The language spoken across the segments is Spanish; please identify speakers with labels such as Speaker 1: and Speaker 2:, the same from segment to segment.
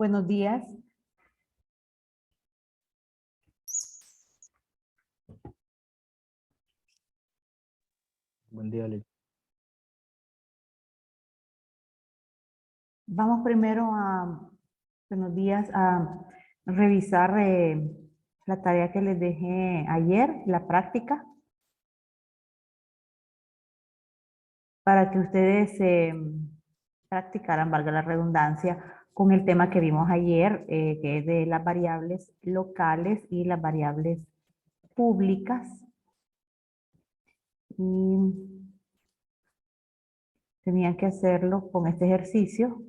Speaker 1: Buenos días.
Speaker 2: Buen día, Ale.
Speaker 1: Vamos primero a, buenos días, a revisar la tarea que les dejé ayer, la práctica, para que ustedes practicaran, valga la redundancia, con el tema que vimos ayer, que es de las variables locales y las variables públicas. Y tenían que hacerlo con este ejercicio,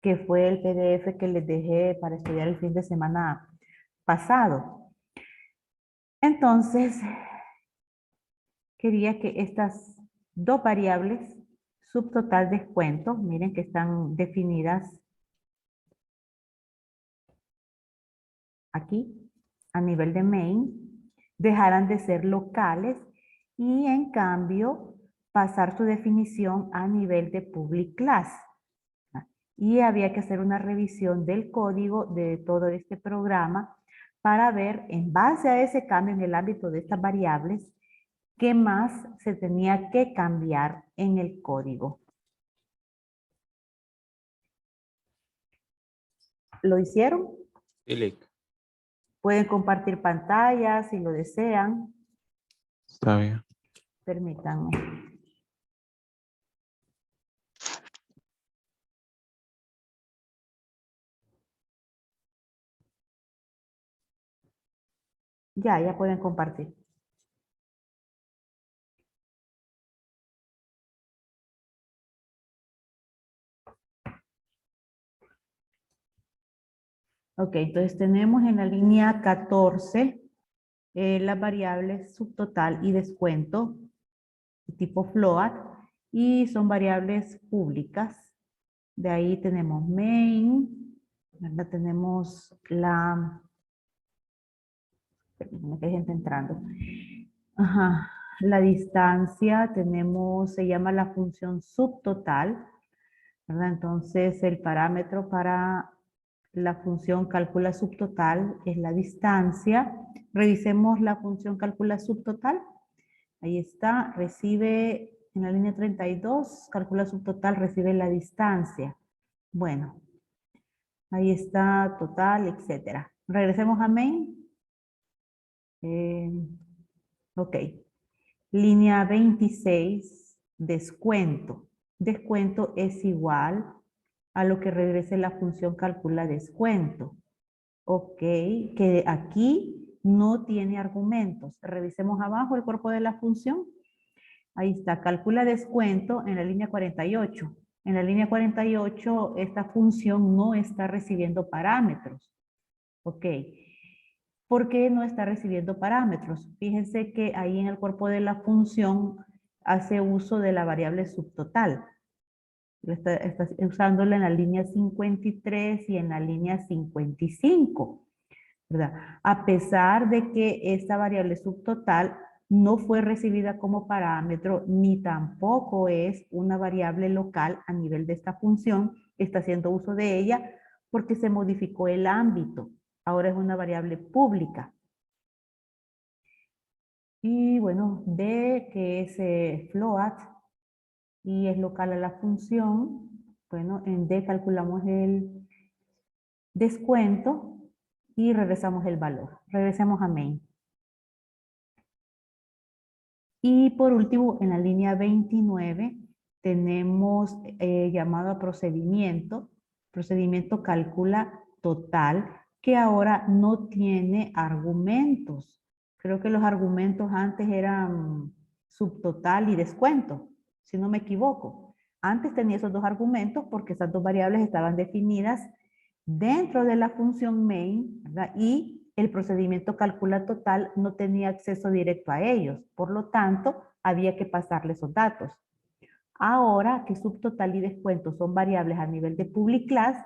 Speaker 1: que fue el PDF que les dejé para estudiar el fin de semana pasado. Entonces, quería que estas dos variables, subtotal descuento, miren que están definidas aquí, a nivel de main, dejaran de ser locales y en cambio pasar su definición a nivel de public class. Y había que hacer una revisión del código de todo este programa para ver, en base a ese cambio en el ámbito de estas variables, qué más se tenía que cambiar en el código. ¿Lo hicieron?
Speaker 2: Sí,
Speaker 1: Pueden compartir pantalla si lo desean.
Speaker 2: está bien.
Speaker 1: Permítanme. Ya pueden compartir. Ok, entonces tenemos en la línea 14 las variables subtotal y descuento tipo float y son variables públicas. De ahí tenemos main, ¿verdad? Tenemos la... Perdón, que hay gente entrando. Ajá. La distancia tenemos, se llama la función subtotal, ¿verdad? Entonces el parámetro para la función calcula subtotal es la distancia. Revisemos la función calcula subtotal. Ahí está, recibe en la línea 32, calcula subtotal, recibe la distancia. Bueno, ahí está total, etcétera. Regresemos a main. Ok. Línea 26, descuento. Descuento es igual a lo que regrese la función calcula descuento. Ok, que aquí no tiene argumentos. Revisemos abajo el cuerpo de la función. Ahí está, calcula descuento en la línea 48. En la línea 48 esta función no está recibiendo parámetros. Ok. porque no está recibiendo parámetros. Fíjense que ahí en el cuerpo de la función hace uso de la variable subtotal. Está usándola en la línea 53 y en la línea 55, ¿verdad? A pesar de que esta variable subtotal no fue recibida como parámetro, ni tampoco es una variable local a nivel de esta función, está haciendo uso de ella porque se modificó el ámbito. Ahora es una variable pública. Y bueno, D, que es float, y es local a la función. Bueno, en D calculamos el descuento y regresamos el valor. Regresemos a main. Y por último, en la línea 29, tenemos llamado a procedimiento. Procedimiento calcula total, que ahora no tiene argumentos. Creo que los argumentos antes eran subtotal y descuento, si no me equivoco. Antes tenía esos dos argumentos porque esas dos variables estaban definidas dentro de la función main, ¿verdad? Y el procedimiento calcula total no tenía acceso directo a ellos. Por lo tanto, había que pasarle esos datos. Ahora que subtotal y descuento son variables a nivel de public class,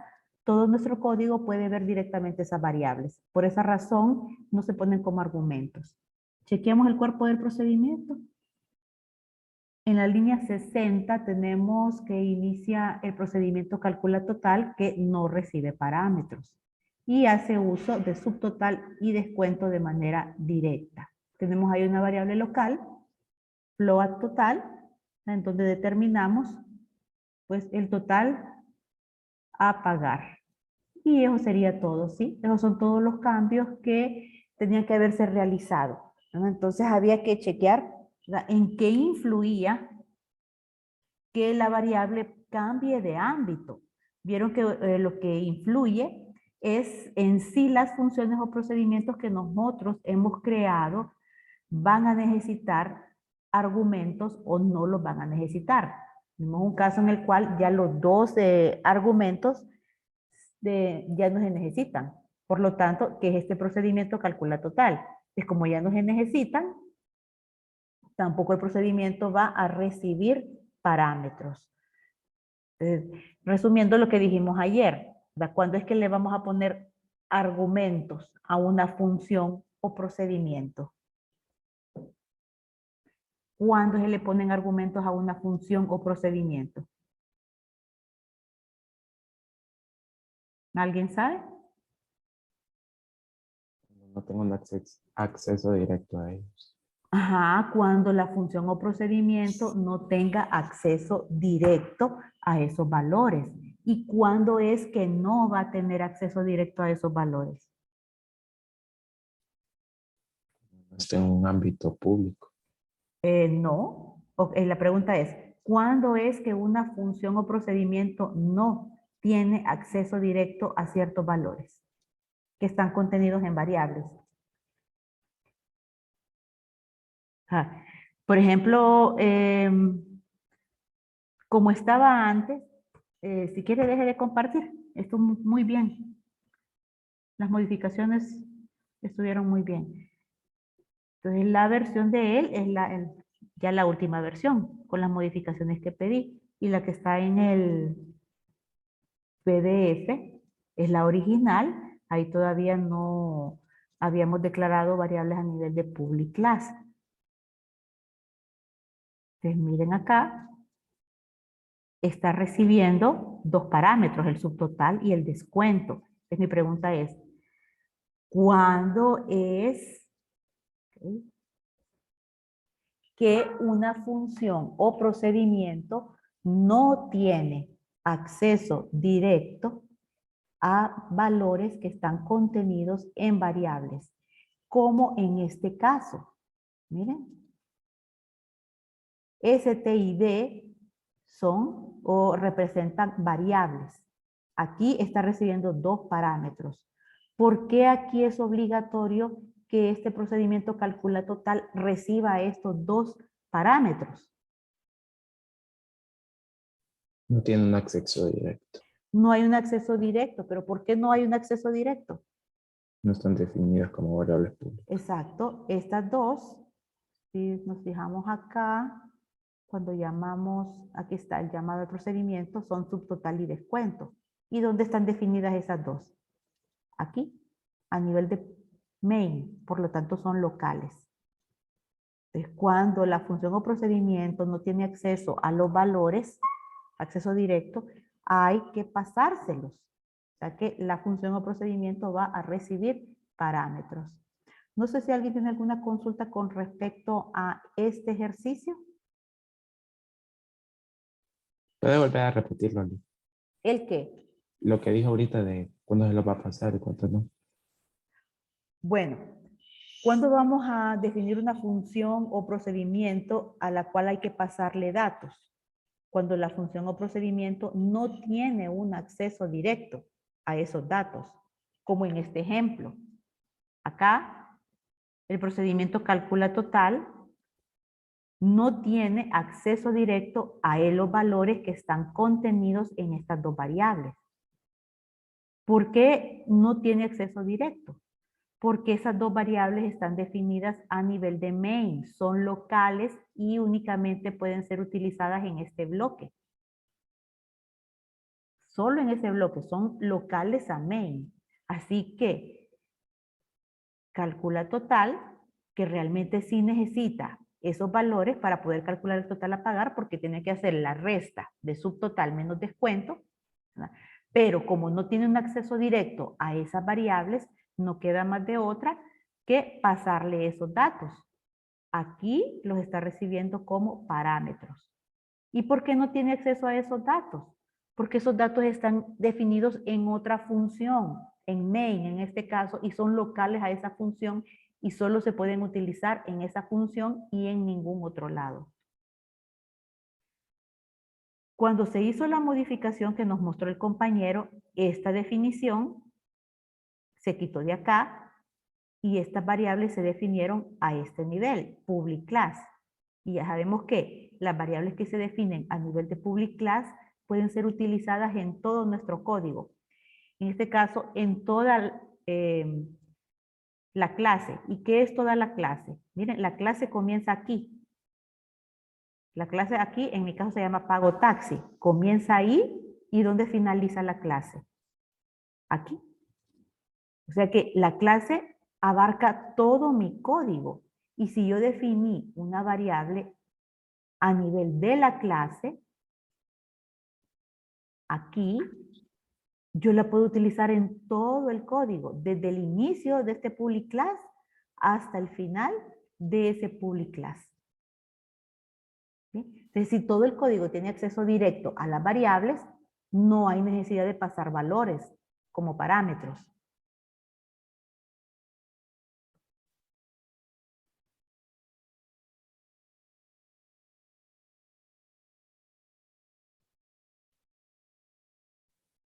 Speaker 1: todo nuestro código puede ver directamente esas variables. Por esa razón, no se ponen como argumentos. Chequeamos el cuerpo del procedimiento. En la línea 60 tenemos que inicia el procedimiento calcula total que no recibe parámetros y hace uso de subtotal y descuento de manera directa. Tenemos ahí una variable local, float total, en donde determinamos pues el total a pagar. Y eso sería todo, ¿sí? Esos son todos los cambios que tenían que haberse realizado, ¿no? Entonces había que chequear, ¿verdad?, en qué influía que la variable cambie de ámbito. Vieron que lo que influye es en sí las funciones o procedimientos que nosotros hemos creado van a necesitar argumentos o no los van a necesitar. Tenemos un caso en el cual ya los dos argumentos ya no se necesitan. Por lo tanto, que es este procedimiento calcula total. Es como ya no se necesitan, tampoco el procedimiento va a recibir parámetros. Resumiendo lo que dijimos ayer, ¿verdad? ¿Cuándo es que le vamos a poner argumentos a una función o procedimiento? ¿Cuándo se le ponen argumentos a una función o procedimiento? ¿Alguien sabe?
Speaker 2: No tengo un acceso directo a ellos.
Speaker 1: Ajá, cuando la función o procedimiento no tenga acceso directo a esos valores. ¿Y cuándo es que no va a tener acceso directo a esos valores?
Speaker 2: No estoy en un ámbito público.
Speaker 1: No. La pregunta es, ¿cuándo es que una función o procedimiento no tiene acceso directo a ciertos valores que están contenidos en variables? Ajá. Por ejemplo, como estaba antes, si quiere deje de compartir. Esto muy bien. Las modificaciones estuvieron muy bien. Entonces la versión de él es ya la última versión, con las modificaciones que pedí. Y la que está en el PDF es la original. Ahí todavía no habíamos declarado variables a nivel de public class. Entonces miren acá. Está recibiendo dos parámetros, el subtotal y el descuento. Entonces mi pregunta es, ¿cuándo es que una función o procedimiento no tiene acceso directo a valores que están contenidos en variables? Como en este caso. Miren. ST y D son o representan variables. Aquí está recibiendo dos parámetros. ¿Por qué aquí es obligatorio que este procedimiento calcula total reciba estos dos parámetros?
Speaker 2: No tiene un acceso directo.
Speaker 1: No hay un acceso directo, pero ¿por qué no hay un acceso directo?
Speaker 2: No están definidas como variables públicas.
Speaker 1: Exacto, estas dos, si nos fijamos acá, cuando llamamos, aquí está el llamado al procedimiento, son subtotal y descuento. ¿Y dónde están definidas esas dos? Aquí, a nivel de main, por lo tanto son locales. Entonces, cuando la función o procedimiento no tiene acceso a los valores, acceso directo, hay que pasárselos. O sea que la función o procedimiento va a recibir parámetros. No sé si alguien tiene alguna consulta con respecto a este ejercicio.
Speaker 2: ¿Puede volver a repetirlo, Ali?
Speaker 1: ¿El qué?
Speaker 2: Lo que dijo ahorita de cuándo se lo va a pasar y cuánto no.
Speaker 1: Bueno, ¿cuándo vamos a definir una función o procedimiento a la cual hay que pasarle datos? Cuando la función o procedimiento no tiene un acceso directo a esos datos, como en este ejemplo. Acá, el procedimiento calcula total, no tiene acceso directo a los valores que están contenidos en estas dos variables. ¿Por qué no tiene acceso directo? Porque esas dos variables están definidas a nivel de main, son locales y únicamente pueden ser utilizadas en este bloque. Solo en ese bloque, son locales a main. Así que calcula total, que realmente sí necesita esos valores para poder calcular el total a pagar, porque tiene que hacer la resta de subtotal menos descuento, ¿verdad? Pero como no tiene un acceso directo a esas variables, no queda más de otra que pasarle esos datos. Aquí los está recibiendo como parámetros. ¿Y por qué no tiene acceso a esos datos? Porque esos datos están definidos en otra función, en main en este caso, y son locales a esa función y solo se pueden utilizar en esa función y en ningún otro lado. Cuando se hizo la modificación que nos mostró el compañero, esta definición se quitó de acá y estas variables se definieron a este nivel, public class. Y ya sabemos que las variables que se definen a nivel de public class pueden ser utilizadas en todo nuestro código. En este caso, en toda la clase. ¿Y qué es toda la clase? Miren, la clase comienza aquí. La clase aquí, en mi caso, se llama pago taxi. Comienza ahí y ¿dónde finaliza la clase? Aquí. O sea que la clase abarca todo mi código. Y si yo definí una variable a nivel de la clase, aquí, yo la puedo utilizar en todo el código, desde el inicio de este public class hasta el final de ese public class. ¿Sí? Entonces, si todo el código tiene acceso directo a las variables, no hay necesidad de pasar valores como parámetros.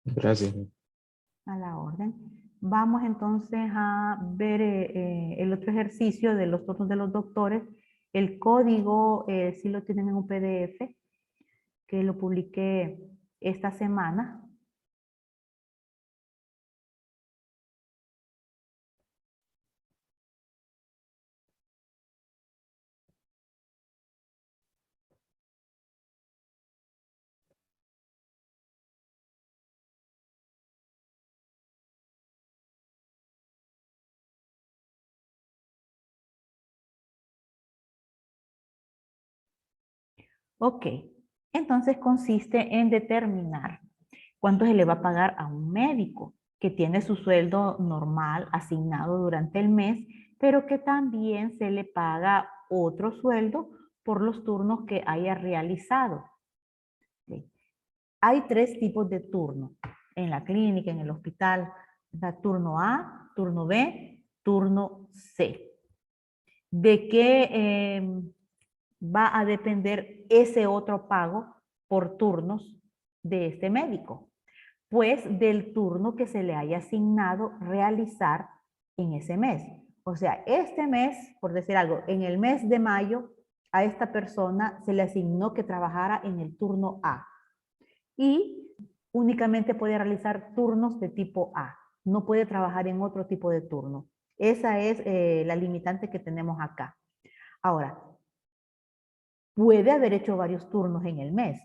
Speaker 2: Gracias.
Speaker 1: A la orden. Vamos entonces a ver el otro ejercicio de los turnos de los doctores. El código sí lo tienen en un PDF que lo publiqué esta semana. Ok, entonces consiste en determinar cuánto se le va a pagar a un médico que tiene su sueldo normal asignado durante el mes, pero que también se le paga otro sueldo por los turnos que haya realizado. ¿Sí? Hay 3 tipos de turno en la clínica, en el hospital. Turno A, turno B, turno C. ¿De qué va a depender ese otro pago por turnos de este médico? Pues del turno que se le haya asignado realizar en ese mes. O sea, este mes, por decir algo, en el mes de mayo, a esta persona se le asignó que trabajara en el turno A. Y únicamente puede realizar turnos de tipo A. no puede trabajar en otro tipo de turno. Esa es la limitante que tenemos acá. Ahora, puede haber hecho varios turnos en el mes.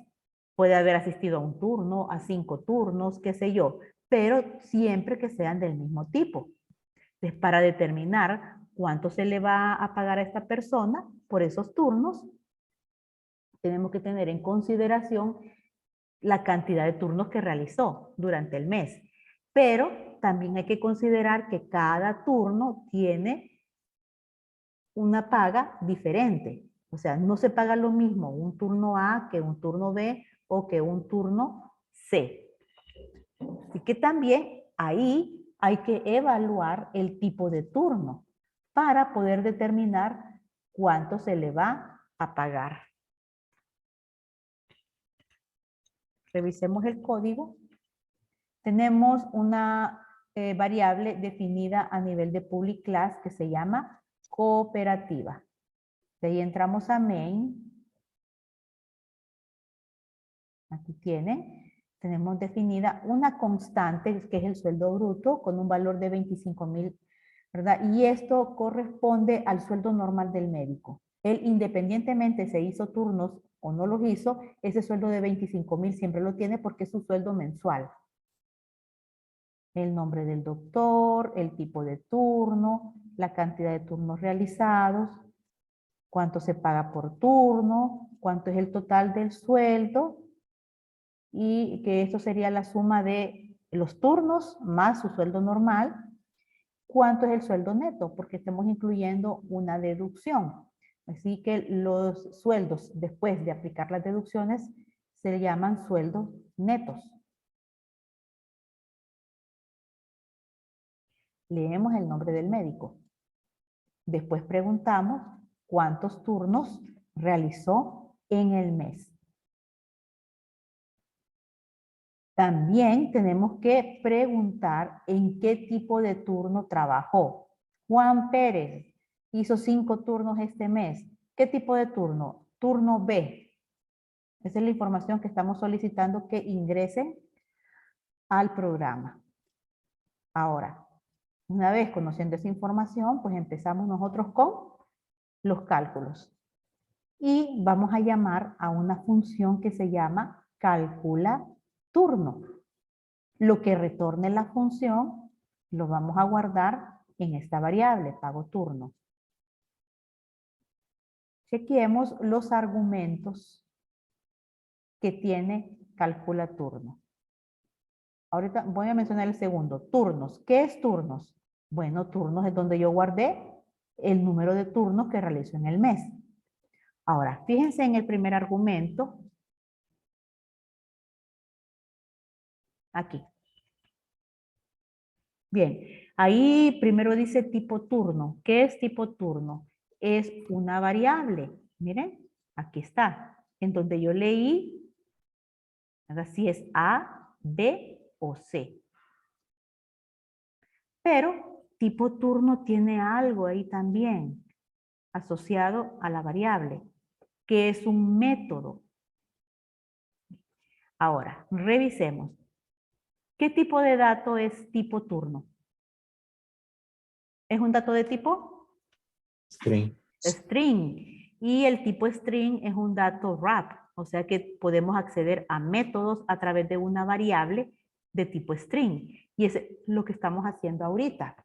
Speaker 1: Puede haber asistido a un turno, a 5 turnos, qué sé yo, pero siempre que sean del mismo tipo. Entonces, para determinar cuánto se le va a pagar a esta persona por esos turnos, tenemos que tener en consideración la cantidad de turnos que realizó durante el mes. Pero también hay que considerar que cada turno tiene una paga diferente. O sea, no se paga lo mismo un turno A que un turno B o que un turno C. Así que también ahí hay que evaluar el tipo de turno para poder determinar cuánto se le va a pagar. Revisemos el código. Tenemos una variable definida a nivel de public class que se llama cooperativa. De ahí entramos a main. Aquí tienen. Tenemos definida una constante que es el sueldo bruto con un valor de 25,000, ¿verdad? Y esto corresponde al sueldo normal del médico. Él independientemente se hizo turnos o no los hizo, ese sueldo de 25,000 siempre lo tiene porque es su sueldo mensual. El nombre del doctor, el tipo de turno, la cantidad de turnos realizados, cuánto se paga por turno, cuánto es el total del sueldo y que esto sería la suma de los turnos más su sueldo normal. ¿Cuánto es el sueldo neto? Porque estamos incluyendo una deducción. Así que los sueldos después de aplicar las deducciones se llaman sueldos netos. Leemos el nombre del médico. Después preguntamos cuántos turnos realizó en el mes. También tenemos que preguntar en qué tipo de turno trabajó. Juan Pérez hizo 5 turnos este mes. ¿Qué tipo de turno? Turno B. Esa es la información que estamos solicitando que ingresen al programa. Ahora, una vez conociendo esa información, pues empezamos nosotros con los cálculos. Y vamos a llamar a una función que se llama calcula turno. Lo que retorne la función lo vamos a guardar en esta variable, pago turno. Chequeemos los argumentos que tiene calcula turno. Ahorita voy a mencionar el segundo, turnos. ¿Qué es turnos? Bueno, turnos es donde yo guardé el número de turnos que realizo en el mes. Ahora, fíjense en el primer argumento. Aquí. Bien, ahí primero dice tipo turno. ¿Qué es tipo turno? Es una variable. Miren, aquí está. En donde yo leí, si es A, B o C. Pero tipo turno tiene algo ahí también asociado a la variable, que es un método. Ahora, revisemos. ¿Qué tipo de dato es tipo turno? ¿Es un dato de tipo?
Speaker 2: String.
Speaker 1: String. Y el tipo string es un dato wrap. O sea que podemos acceder a métodos a través de una variable de tipo string. Y es lo que estamos haciendo ahorita.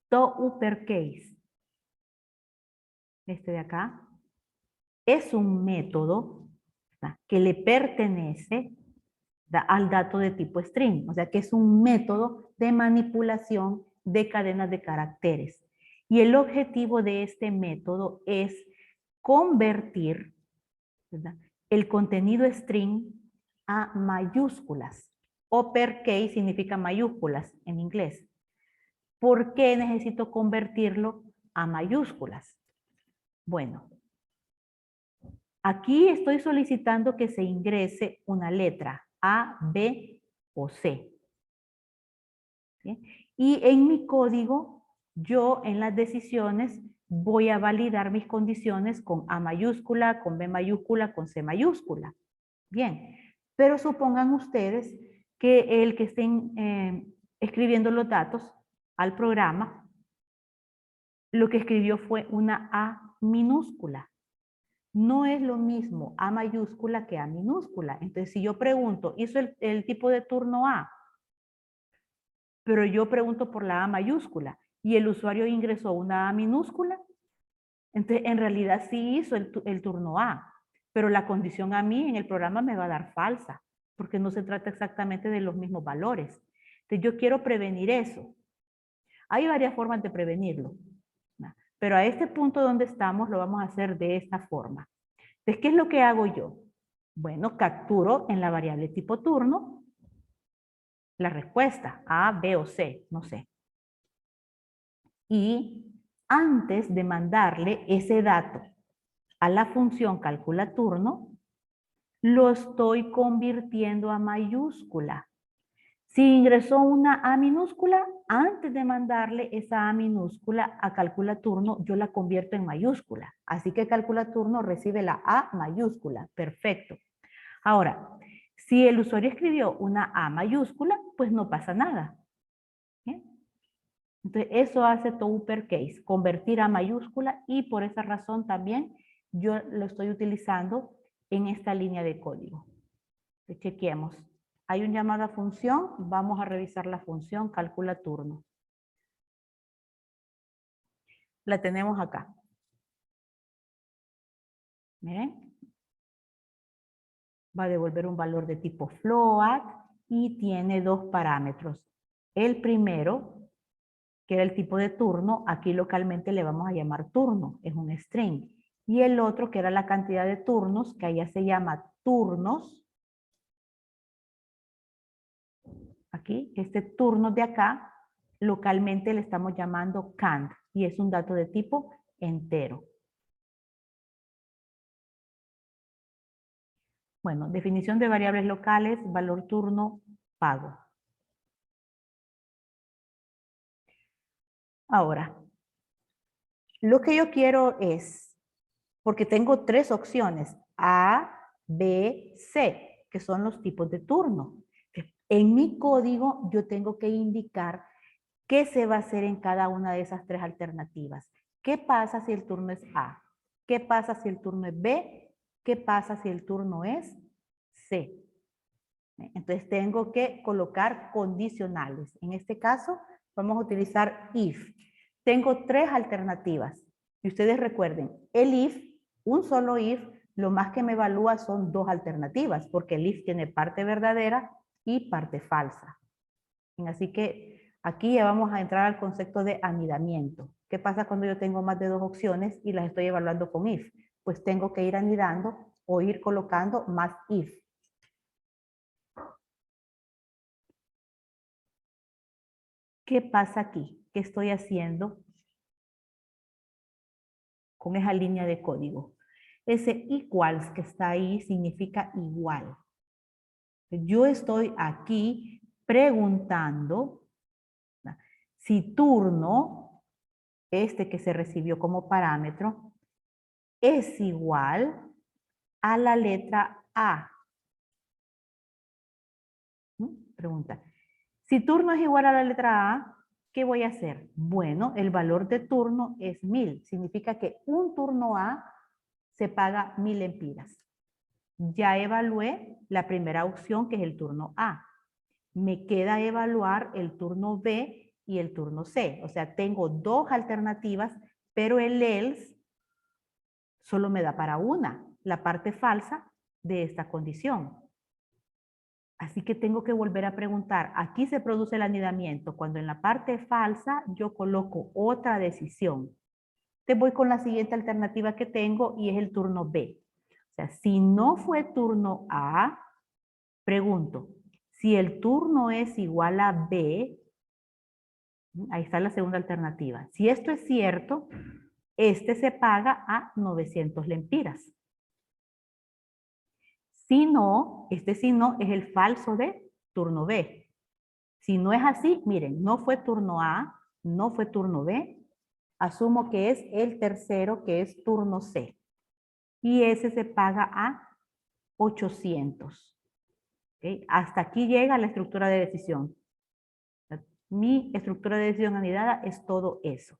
Speaker 1: To uppercase. Este de acá. Es un método, ¿verdad?, que le pertenece al dato de tipo string. O sea que es un método de manipulación de cadenas de caracteres. Y el objetivo de este método es convertir, ¿verdad?, el contenido string a mayúsculas. Uppercase significa mayúsculas en inglés. ¿Por qué necesito convertirlo a mayúsculas? Bueno, aquí estoy solicitando que se ingrese una letra A, B o C. ¿Sí? Y en mi código, yo en las decisiones voy a validar mis condiciones con A mayúscula, con B mayúscula, con C mayúscula. Bien, pero supongan ustedes que el que estén escribiendo los datos al programa, lo que escribió fue una A minúscula. No es lo mismo A mayúscula que A minúscula. Entonces, si yo pregunto, ¿hizo el tipo de turno A? Pero yo pregunto por la A mayúscula y el usuario ingresó una A minúscula, entonces en realidad sí hizo el turno A, pero la condición a mí en el programa me va a dar falsa, porque no se trata exactamente de los mismos valores. Entonces yo quiero prevenir eso. Hay varias formas de prevenirlo, ¿no? Pero a este punto donde estamos lo vamos a hacer de esta forma. Entonces, ¿qué es lo que hago yo? Bueno, capturo en la variable tipo turno la respuesta A, B o C, no sé. Y antes de mandarle ese dato a la función calcula turno, lo estoy convirtiendo a mayúscula. Si ingresó una A minúscula, antes de mandarle esa A minúscula a calcula turno, yo la convierto en mayúscula. Así que calcula turno recibe la A mayúscula. Perfecto. Ahora, si el usuario escribió una A mayúscula, pues no pasa nada. ¿Bien? Entonces, eso hace todo uppercase, convertir a mayúscula, y por esa razón también yo lo estoy utilizando en esta línea de código. Chequeemos. Hay un llamado a función, vamos a revisar la función calcula turno. La tenemos acá. Miren. Va a devolver un valor de tipo float y tiene dos parámetros. El primero, que era el tipo de turno, aquí localmente le vamos a llamar turno, es un string. Y el otro, que era la cantidad de turnos, que allá se llama turnos. Aquí, este turno de acá, localmente le estamos llamando cant y es un dato de tipo entero. Bueno, definición de variables locales, valor turno, pago. Ahora, lo que yo quiero es, porque tengo tres opciones, A, B, C, que son los tipos de turno. En mi código yo tengo que indicar qué se va a hacer en cada una de esas tres alternativas. ¿Qué pasa si el turno es A? ¿Qué pasa si el turno es B? ¿Qué pasa si el turno es C? Entonces tengo que colocar condicionales. En este caso vamos a utilizar if. Tengo tres alternativas. Y ustedes recuerden, el if, un solo if, lo más que me evalúa son dos alternativas, porque el if tiene parte verdadera y parte falsa. Así que aquí ya vamos a entrar al concepto de anidamiento. ¿Qué pasa cuando yo tengo más de dos opciones y las estoy evaluando con if? Pues tengo que ir anidando o ir colocando más if. ¿Qué pasa aquí? ¿Qué estoy haciendo con esa línea de código? Ese equals que está ahí significa igual. Yo estoy aquí preguntando si turno, este que se recibió como parámetro, es igual a la letra A. Pregunta. Si turno es igual a la letra A, ¿qué voy a hacer? Bueno, el valor de turno es 1000. Significa que un turno A se paga 1000 lempiras. Ya evalué la primera opción, que es el turno A. Me queda evaluar el turno B y el turno C. O sea, tengo dos alternativas, pero el else solo me da para una, la parte falsa de esta condición. Así que tengo que volver a preguntar, aquí se produce el anidamiento, cuando en la parte falsa yo coloco otra decisión. Te voy con la siguiente alternativa que tengo y es el turno B. O sea, si no fue turno A, pregunto, si el turno es igual a B, ahí está la segunda alternativa. Si esto es cierto, este se paga a 900 lempiras. Si no, este si no es el falso de turno B. Si no es así, miren, no fue turno A, no fue turno B, asumo que es el tercero, que es turno C. Y ese se paga a 800. ¿Ok? Hasta aquí llega la estructura de decisión. Mi estructura de decisión anidada es todo eso.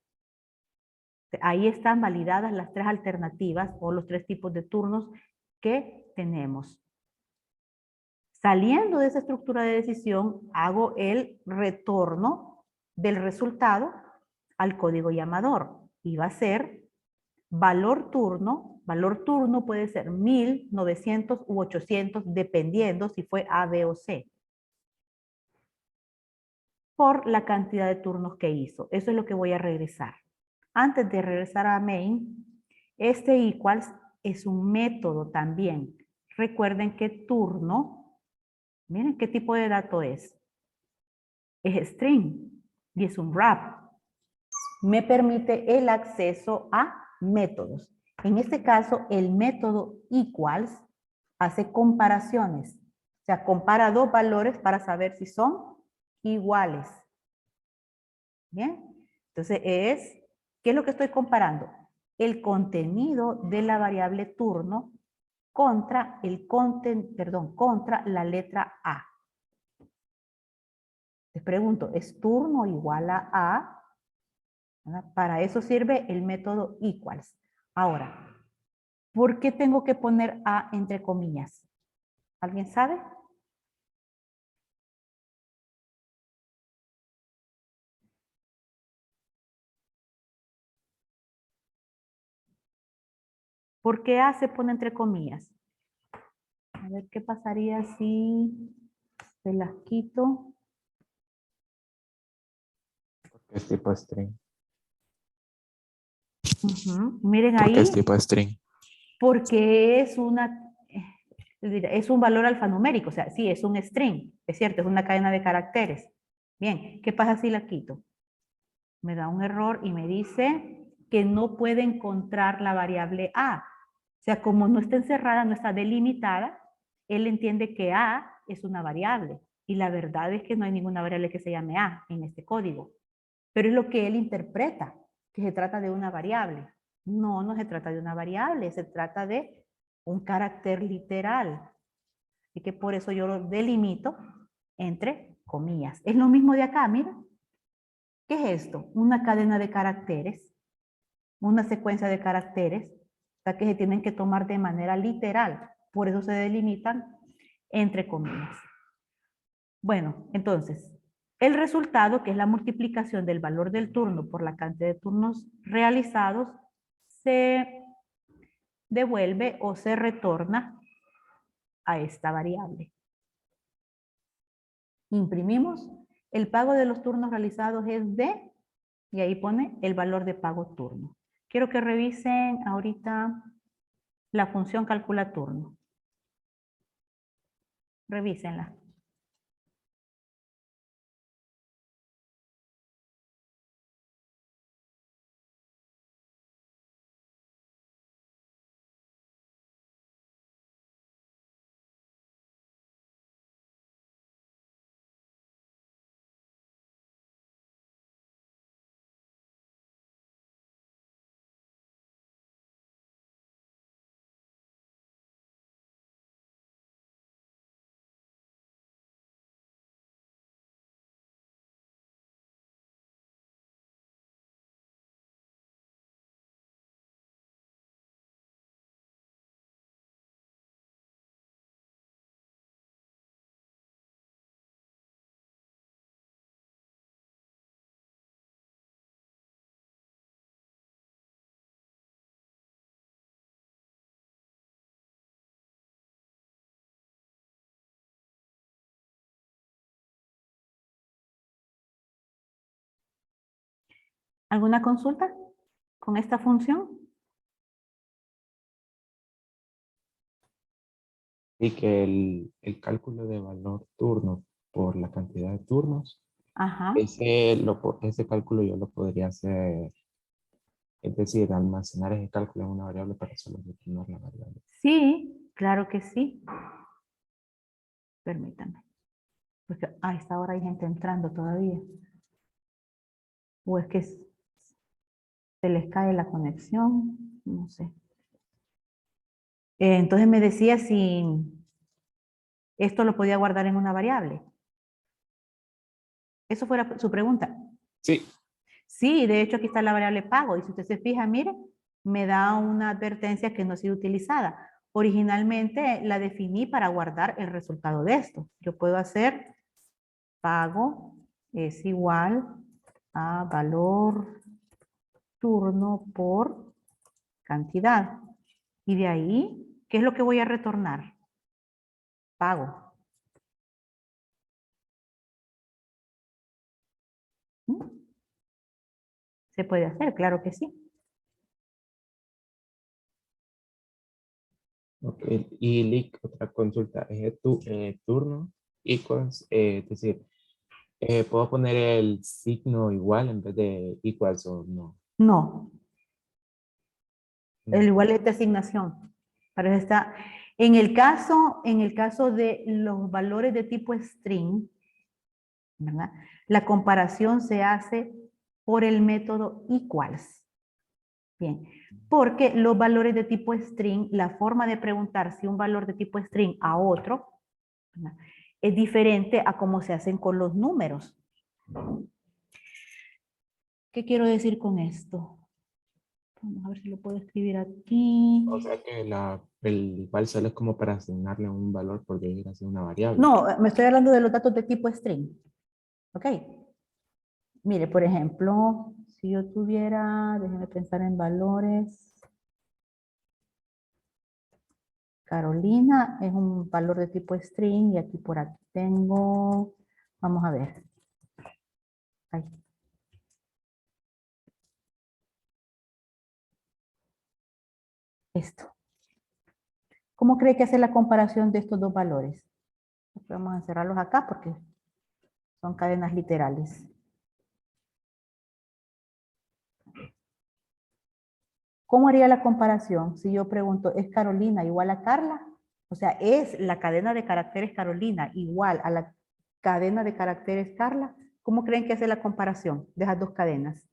Speaker 1: Ahí están validadas las tres alternativas o los tres tipos de turnos que tenemos. Saliendo de esa estructura de decisión, hago el retorno del resultado al código llamador. Y va a ser valor turno puede ser 1000, 900 u 800, dependiendo si fue A, B o C. Por la cantidad de turnos que hizo. Eso es lo que voy a regresar. Antes de regresar a main, este equals es un método también. Recuerden que turno, miren qué tipo de dato es. Es string y es un wrap. Me permite el acceso a métodos. En este caso, el método equals hace comparaciones. O sea, compara dos valores para saber si son iguales. Bien, entonces ¿qué es lo que estoy comparando? El contenido de la variable turno contra contra la letra A. Les pregunto, ¿es turno igual a A? ¿Verdad? Para eso sirve el método equals. Ahora, ¿por qué tengo que poner A entre comillas? ¿Alguien sabe? ¿Por qué A se pone entre comillas? A ver qué pasaría si se las quito.
Speaker 2: Porque es tipo string.
Speaker 1: Miren
Speaker 2: Porque es
Speaker 1: ahí,
Speaker 2: tipo string.
Speaker 1: porque es un valor alfanumérico, o sea, sí, es un string, es cierto, es una cadena de caracteres. Bien, ¿qué pasa si la quito? Me da un error y me dice que no puede encontrar la variable A. O sea, como no está encerrada, no está delimitada, él entiende que A es una variable. Y la verdad es que no hay ninguna variable que se llame A en este código. Pero es lo que él interpreta, que se trata de una variable. No, no se trata de una variable, se trata de un carácter literal. Y que por eso yo lo delimito entre comillas. Es lo mismo de acá, mira. ¿Qué es esto? Una cadena de caracteres, una secuencia de caracteres, o sea que se tienen que tomar de manera literal. Por eso se delimitan entre comillas. Bueno, entonces, el resultado, que es la multiplicación del valor del turno por la cantidad de turnos realizados, se devuelve o se retorna a esta variable. Imprimimos. El pago de los turnos realizados es de, y ahí pone el valor de pago turno. Quiero que revisen ahorita la función calcula turno. Revísenla. ¿Alguna consulta con esta función?
Speaker 2: Y que el cálculo de valor turno por la cantidad de turnos,
Speaker 1: Ajá.
Speaker 2: ese cálculo yo lo podría hacer, es decir, almacenar ese cálculo en una variable para solo determinar la variable.
Speaker 1: Sí, claro que sí. Permítame. Porque a esta hora hay gente entrando todavía. O es que se les cae la conexión. No sé. Entonces me decía si esto lo podía guardar en una variable. Eso fue su pregunta.
Speaker 2: Sí.
Speaker 1: Sí, de hecho aquí está la variable pago. Y si usted se fija, mire, me da una advertencia que no ha sido utilizada. Originalmente la definí para guardar el resultado de esto. Yo puedo hacer pago es igual a valor turno por cantidad. Y de ahí, ¿qué es lo que voy a retornar? Pago. ¿Mm? ¿Se puede hacer? Claro que sí.
Speaker 2: Ok, y Lick, otra consulta, es tu turno equals, es decir, ¿puedo poner el signo igual en vez de equals o no?
Speaker 1: No, el
Speaker 2: No.
Speaker 1: igual es de asignación. Para eso está. En el caso de los valores de tipo string, ¿verdad? La comparación se hace por el método equals. Bien, porque los valores de tipo string, la forma de preguntar si un valor de tipo string a otro, ¿verdad?, es diferente a cómo se hacen con los números. ¿Qué quiero decir con esto? Vamos a ver si lo puedo escribir aquí.
Speaker 2: O sea que el igual solo es como para asignarle un valor por decir así una variable.
Speaker 1: No, me estoy hablando de los datos de tipo string. ¿Ok? Mire, por ejemplo, si yo tuviera, déjenme pensar en valores. Carolina es un valor de tipo string y aquí por aquí tengo, vamos a ver. Ahí. Esto. ¿Cómo cree que hace la comparación de estos dos valores? Vamos a encerrarlos acá porque son cadenas literales. ¿Cómo haría la comparación si yo pregunto, ¿es Carolina igual a Carla? O sea, ¿es la cadena de caracteres Carolina igual a la cadena de caracteres Carla? ¿Cómo creen que hace la comparación de esas dos cadenas?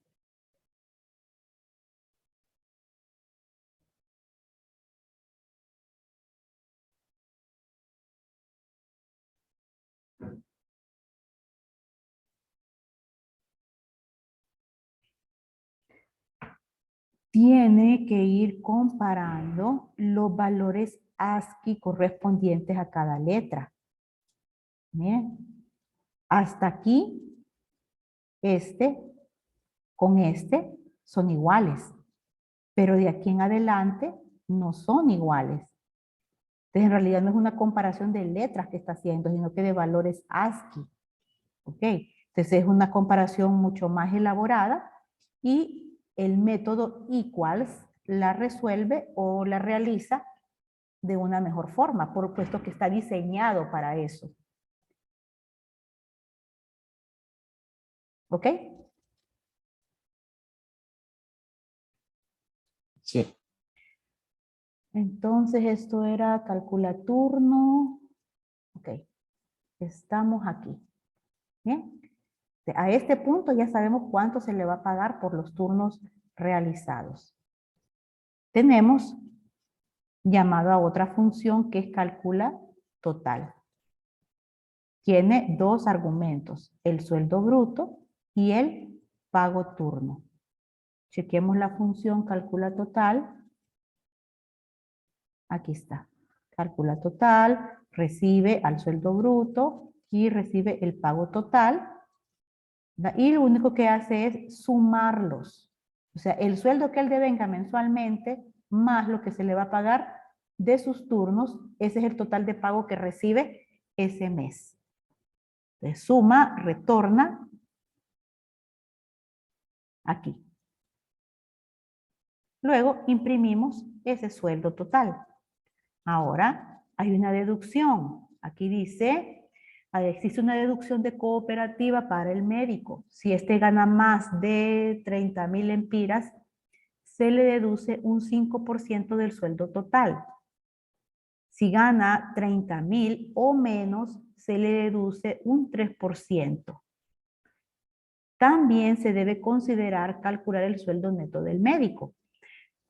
Speaker 1: Tiene que ir comparando los valores ASCII correspondientes a cada letra. Bien. Hasta aquí, este con este son iguales, pero de aquí en adelante no son iguales. Entonces, en realidad no es una comparación de letras que está haciendo, sino que de valores ASCII. ¿Ok? Entonces, es una comparación mucho más elaborada y el método equals la resuelve o la realiza de una mejor forma, por puesto que está diseñado para eso. ¿Ok?
Speaker 2: Sí.
Speaker 1: Entonces, esto era calcula turno. Ok. Estamos aquí. Bien. A este punto ya sabemos cuánto se le va a pagar por los turnos realizados. Tenemos llamado a otra función que es calcula total. Tiene dos argumentos, el sueldo bruto y el pago turno. Chequemos la función calcula total. Aquí está. Calcula total, recibe al sueldo bruto y recibe el pago total. Y lo único que hace es sumarlos. O sea, el sueldo que él devenga mensualmente más lo que se le va a pagar de sus turnos, ese es el total de pago que recibe ese mes. Entonces, suma, retorna aquí. Luego imprimimos ese sueldo total. Ahora hay una deducción. Aquí dice, existe una deducción de cooperativa para el médico. Si este gana más de 30,000 lempiras, se le deduce un 5% del sueldo total. Si gana 30,000 o menos, se le deduce un 3%. También se debe considerar calcular el sueldo neto del médico.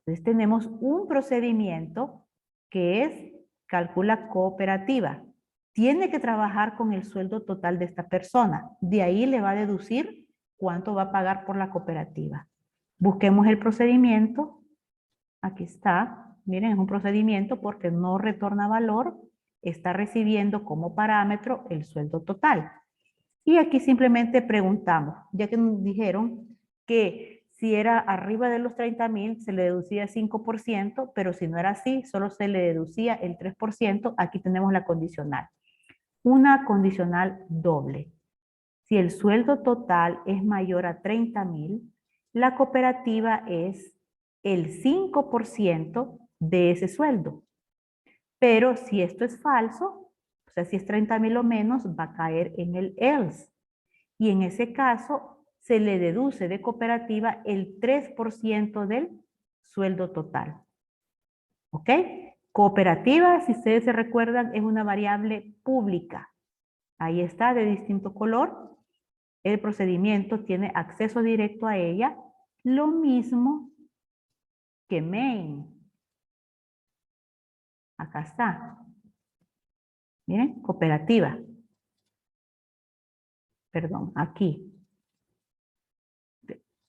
Speaker 1: Entonces tenemos un procedimiento que es calcula cooperativa. tiene que trabajar con el sueldo total de esta persona. De ahí le va a deducir cuánto va a pagar por la cooperativa. Busquemos el procedimiento. Aquí está. Miren, es un procedimiento porque no retorna valor. Está recibiendo como parámetro el sueldo total. Y aquí simplemente preguntamos, ya que nos dijeron que si era arriba de los 30,000 se le deducía 5%, pero si no era así, solo se le deducía el 3%. Aquí tenemos la condicional. Una condicional doble. Si el sueldo total es mayor a 30,000, la cooperativa es el 5% de ese sueldo. Pero si esto es falso, o sea, si es 30,000 o menos, va a caer en el else. Y en ese caso, se le deduce de cooperativa el 3% del sueldo total. ¿Ok? Cooperativa, si ustedes se recuerdan, es una variable pública. Ahí está, de distinto color. El procedimiento tiene acceso directo a ella. Lo mismo que main. Acá está. Miren, cooperativa. Perdón, aquí.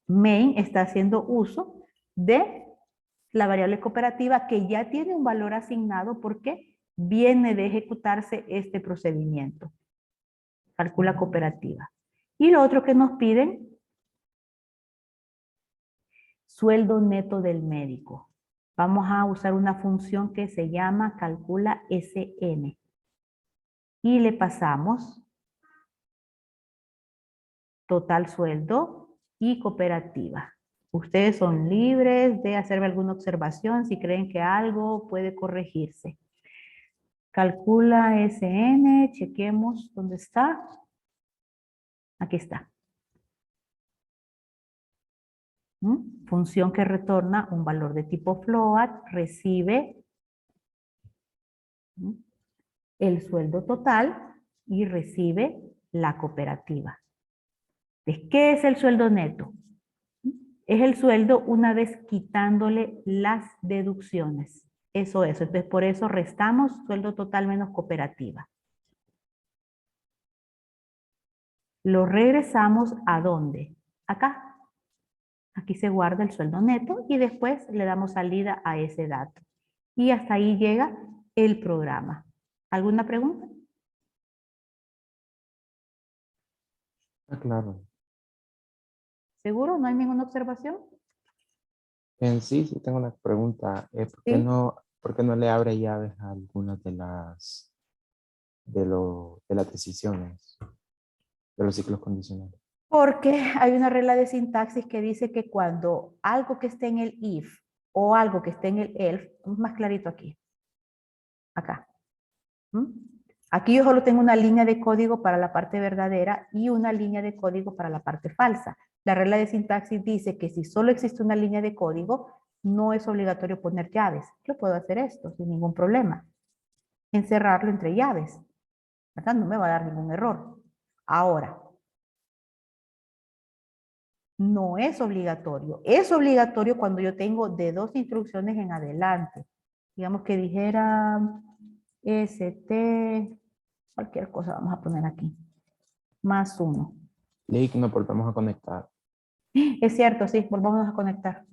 Speaker 1: Main está haciendo uso de la variable cooperativa que ya tiene un valor asignado porque viene de ejecutarse este procedimiento. Calcula cooperativa. Y lo otro que nos piden, sueldo neto del médico. Vamos a usar una función que se llama calcula SN. Y le pasamos total sueldo y cooperativa. Ustedes son libres de hacerme alguna observación si creen que algo puede corregirse. Calcula SN, chequemos dónde está. Aquí está. Función que retorna un valor de tipo float, recibe el sueldo total y recibe la cooperativa. Entonces, ¿qué es el sueldo neto? Es el sueldo una vez quitándole las deducciones. Eso es. Entonces, por eso restamos sueldo total menos cooperativa. Lo regresamos ¿a dónde? Acá. Aquí se guarda el sueldo neto y después le damos salida a ese dato. Y hasta ahí llega el programa. ¿Alguna pregunta?
Speaker 2: Claro.
Speaker 1: ¿Seguro? ¿No hay ninguna observación?
Speaker 2: En sí, sí tengo una pregunta.
Speaker 1: Sí.
Speaker 2: ¿Por qué no le abre llaves a algunas de las decisiones, de los ciclos condicionales?
Speaker 1: Porque hay una regla de sintaxis que dice que cuando algo que esté en el if o algo que esté en el else, más clarito aquí, acá. Aquí yo solo tengo una línea de código para la parte verdadera y una línea de código para la parte falsa. La regla de sintaxis dice que si solo existe una línea de código, no es obligatorio poner llaves. Yo puedo hacer esto sin ningún problema. Encerrarlo entre llaves. ¿Verdad? No me va a dar ningún error. Ahora, no es obligatorio. Es obligatorio cuando yo tengo de 2 instrucciones en adelante. Digamos que dijera ST, cualquier cosa vamos a poner aquí. +1.
Speaker 2: Lick, nos volvemos a conectar.
Speaker 1: Es cierto, sí, volvamos a conectar.